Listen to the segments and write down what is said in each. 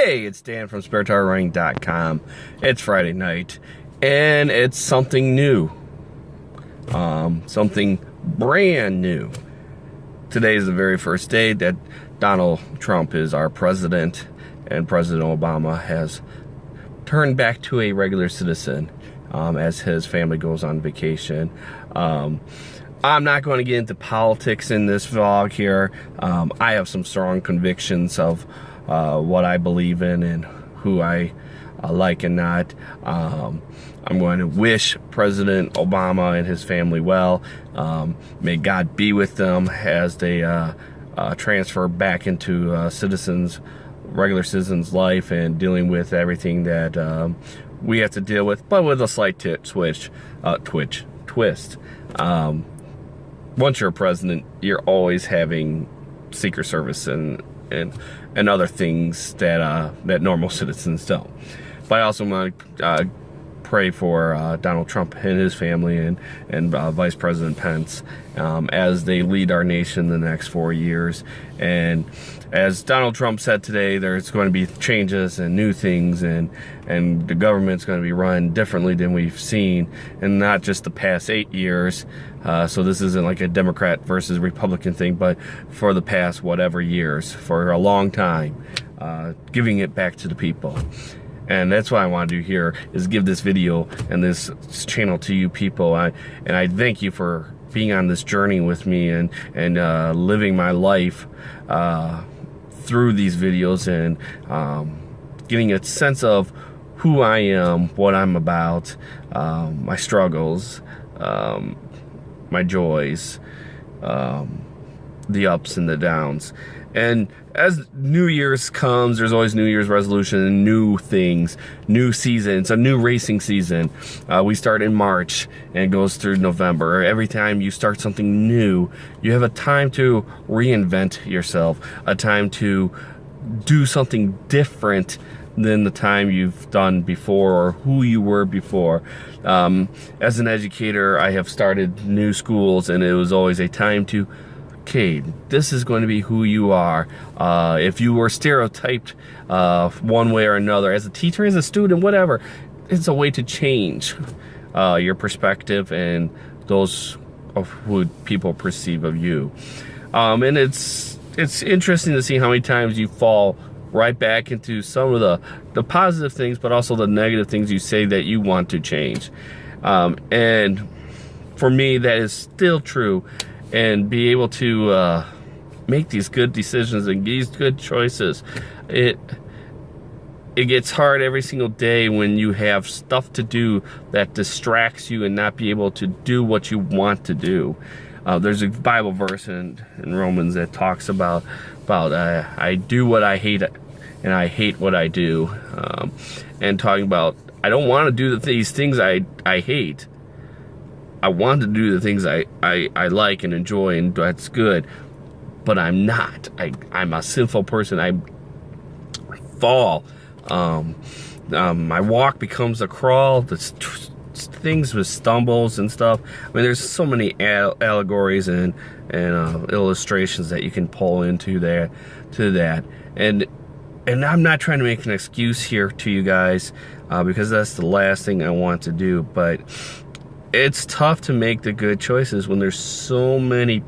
Hey, it's Dan from SpareTireRunning.com. It's Friday night, and it's something new. Something brand new. Today is the very first day that Donald Trump is our president, and President Obama has turned back to a regular citizen as his family goes on vacation. I'm not going to get into politics in this vlog here. I have some strong convictions of what I believe in and who I like and not. I'm going to wish President Obama and his family well. May God be with them as they transfer back into regular citizens' life and dealing with everything that we have to deal with, but with a slight twist. Once you're a president, you're always having Secret Service and other things that normal citizens don't. But I also want to pray for Donald Trump and his family and Vice President Pence as they lead our nation the next 4 years. And as Donald Trump said today, there's going to be changes and new things, and the government's going to be run differently than we've seen, and not just the past 8 years. So this isn't like a Democrat versus Republican thing, but for the past whatever years, for a long time, giving it back to the people. And that's what I want to do here, is give this video and this channel to you people. And I thank you for being on this journey with me and living my life through these videos and getting a sense of who I am, what I'm about, my struggles, my joys, the ups and the downs. And as New Year's comes, there's always New Year's resolution and new things, new season. It's a new racing season. We start in March and it goes through November. Every time you start something new, you have a time to reinvent yourself, a time to do something different than the time you've done before or who you were before. As an educator, I have started new schools, and it was always a time to, okay, this is going to be who you are. If you were stereotyped one way or another, as a teacher, as a student, whatever, it's a way to change your perspective and those of who people perceive of you. And it's interesting to see how many times you fall right back into some of the positive things, but also the negative things you say that you want to change. And for me, that is still true. And be able to make these good decisions and these good choices. It gets hard every single day when you have stuff to do that distracts you and not be able to do what you want to do. There's a Bible verse in Romans that talks about I do what I hate and I hate what I do. And talking about, I don't want to do these things I hate. I want to do the things I like and enjoy, and that's good, but I'm not. I'm a sinful person. I fall. My walk becomes a crawl. Things with stumbles and stuff. I mean, there's so many allegories and illustrations that you can pull into there to that. And I'm not trying to make an excuse here to you guys because that's the last thing I want to do, but it's tough to make the good choices when there's so many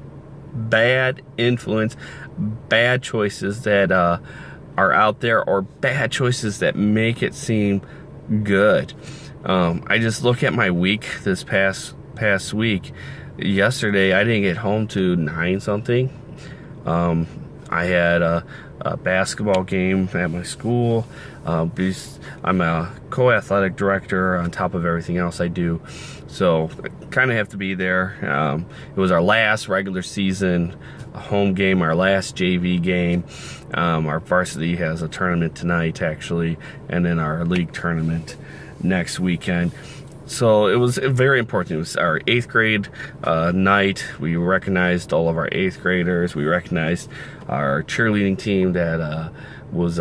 bad influence, bad choices that are out there, or bad choices that make it seem good. I just look at my week this past week. Yesterday, I didn't get home to 9 something. I had a basketball game at my school. I'm a co-athletic director on top of everything else I do, so I kind of have to be there. It was our last regular season home game, our last JV game. Our varsity has a tournament tonight, actually, and then our league tournament next weekend. So it was very important. It was our 8th grade night. We recognized all of our 8th graders. We recognized our cheerleading team that was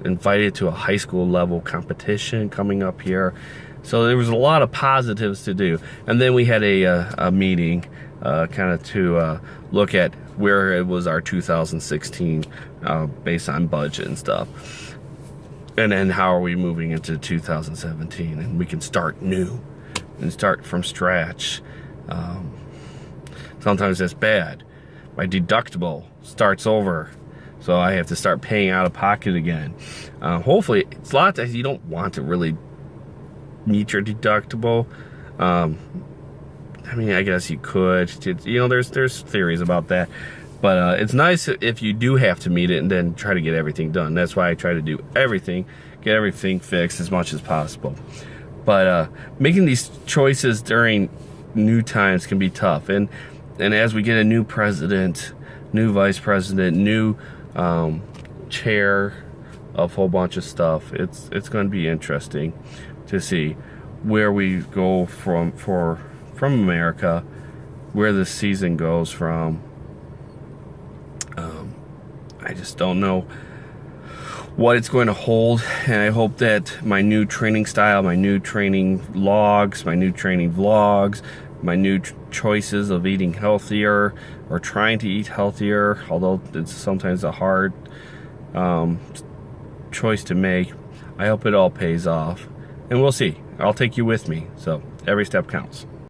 invited to a high school level competition coming up here. So there was a lot of positives to do. And then we had a meeting kind of to look at where it was our 2016 based on budget and stuff. And then how are we moving into 2017? And we can start new and start from scratch. Sometimes that's bad. My deductible starts over, so I have to start paying out of pocket again. Hopefully, it's a lot of times you don't want to really meet your deductible. I mean, I guess you could. There's theories about that. But it's nice if you do have to meet it and then try to get everything done. That's why I try to do everything, get everything fixed as much as possible. But making these choices during new times can be tough. And as we get a new president, new vice president, new chair of a whole bunch of stuff, it's going to be interesting to see where we go from America, where the season goes from. I just don't know what it's going to hold, and I hope that my new training style, my new training logs, my new training vlogs, my new choices of eating healthier or trying to eat healthier, although it's sometimes a hard choice to make, I hope it all pays off, and we'll see. I'll take you with me, so every step counts.